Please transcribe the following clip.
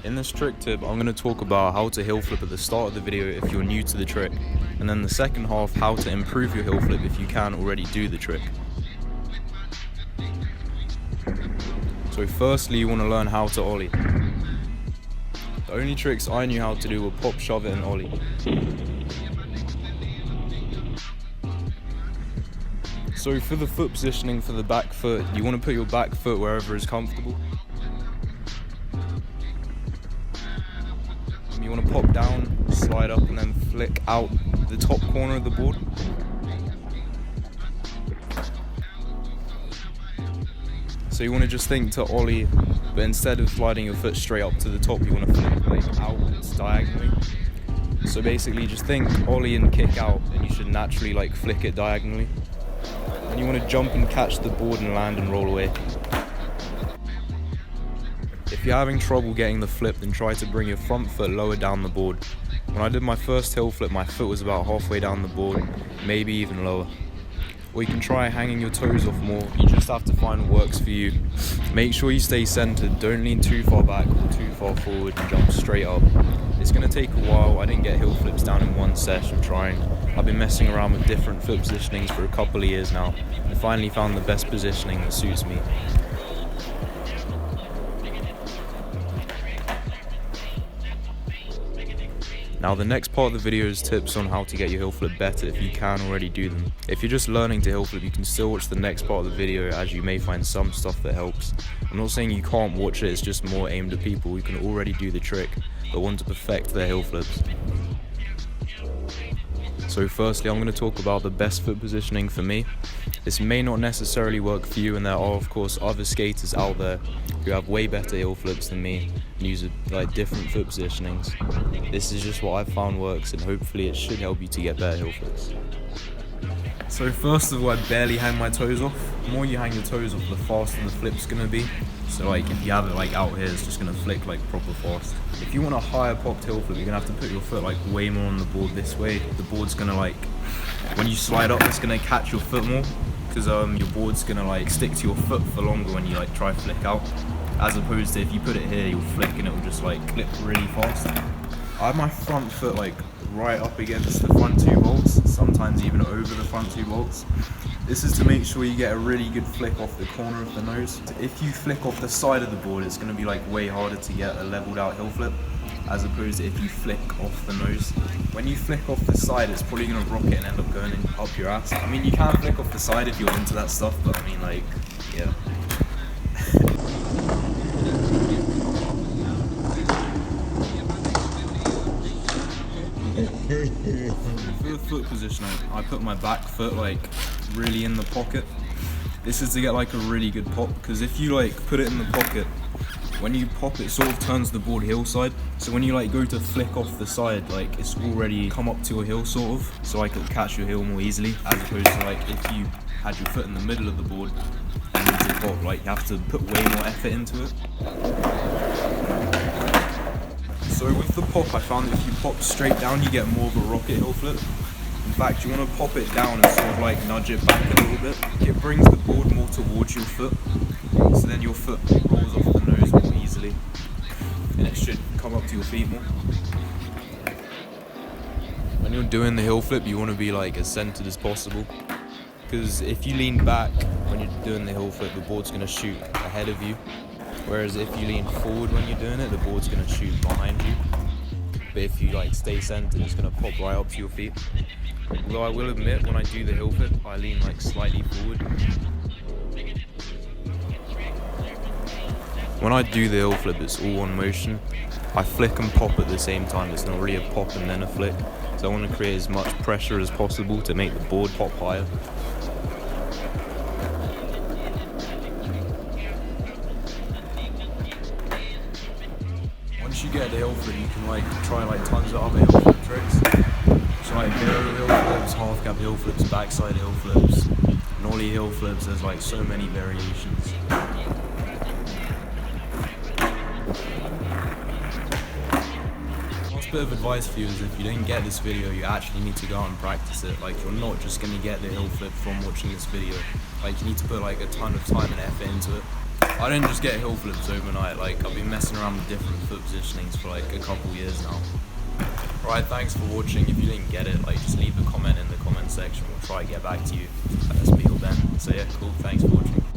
In this trick tip, I'm going to talk about how to heel flip at the start of the video if you're new to the trick, and then the second half, how to improve your heel flip if you can already do the trick. So firstly, you want to learn how to ollie. The only tricks I knew how to do were pop, shove it and ollie. So for the foot positioning for the back foot, you want to put your back foot wherever is comfortable. You want to pop down, slide up and then flick out the top corner of the board. So you want to just think to ollie, but instead of sliding your foot straight up to the top, you want to flick like outwards diagonally. So basically just think ollie and kick out, and you should naturally like flick it diagonally. And you want to jump and catch the board and land and roll away. If you're having trouble getting the flip, then try to bring your front foot lower down the board. When I did my first heel flip, my foot was about halfway down the board, maybe even lower. Or you can try hanging your toes off more. You just have to find what works for you. Make sure you stay centered, don't lean too far back or too far forward and jump straight up. It's going to take a while. I didn't get heel flips down in one session trying. I've been messing around with different foot positionings for a couple of years now, and finally found the best positioning that suits me. Now the next part of the video is tips on how to get your heel flip better if you can already do them. If you're just learning to heel flip, you can still watch the next part of the video, as you may find some stuff that helps. I'm not saying you can't watch it, it's just more aimed at people who can already do the trick but want to perfect their heel flips. So firstly, I'm going to talk about the best foot positioning for me. This may not necessarily work for you, and there are of course other skaters out there who have way better heel flips than me and use like different foot positionings. This is just what I've found works, and hopefully it should help you to get better heel flips. So first of all, I barely hang my toes off. The more you hang your toes off, the faster the flip's going to be. So like if you have it like out here, it's just going to flick like proper fast. If you want a higher popped heel flip, you're going to have to put your foot like way more on the board this way. The board's going to like, when you slide up, it's going to catch your foot more, because your board's going to like stick to your foot for longer when you like try flick out. As opposed to if you put it here, you'll flick and it'll just like clip really fast. I have my front foot like right up against the front two bolts, sometimes even over the front two bolts. This is to make sure you get a really good flick off the corner of the nose. If you flick off the side of the board, it's going to be like way harder to get a leveled out heel flip, as opposed to if you flick off the nose. When you flick off the side, it's probably going to rocket and end up going up your ass. I mean, you can flick off the side if you're into that stuff, but I mean like, yeah. For the foot positioning, I put my back foot like really in the pocket. This is to get like a really good pop, because if you like put it in the pocket, when you pop it sort of turns the board heel side. So when you like go to flick off the side, like it's already come up to your heel sort of, so like it'll catch your heel more easily, as opposed to like if you had your foot in the middle of the board and need to pop, like you have to put way more effort into it. So with the pop, I found that if you pop straight down, you get more of a rocket heel flip. In fact, you want to pop it down and sort of like nudge it back a little bit. It brings the board more towards your foot, so then your foot rolls off the nose more easily, and it should come up to your feet more. When you're doing the heel flip, you want to be like as centered as possible, because if you lean back when you're doing the heel flip, the board's going to shoot ahead of you. Whereas if you lean forward when you're doing it, the board's going to shoot behind you. But if you like stay centered, it's going to pop right up to your feet. Although I will admit, when I do the heel flip, I lean like slightly forward. When I do the heel flip, it's all on motion. I flick and pop at the same time. It's not really a pop and then a flick. So I want to create as much pressure as possible to make the board pop higher. Once you get the heel flip, you can like try like tons of other heel flip tricks. So like mirror heel flips, half cab heel flips, backside heel flips, and ollie heel flips. There's like so many variations. Last bit of advice for you is if you didn't get this video, you actually need to go out and practice it. Like you're not just going to get the heel flip from watching this video. Like you need to put like a ton of time and effort into it. I didn't just get Heelflips overnight. Like, I've been messing around with different foot positionings for like a couple years now. Alright, thanks for watching. If you didn't get it, like, just leave a comment in the comment section. We'll try to get back to you. That's me or Ben. So yeah, cool. Thanks for watching.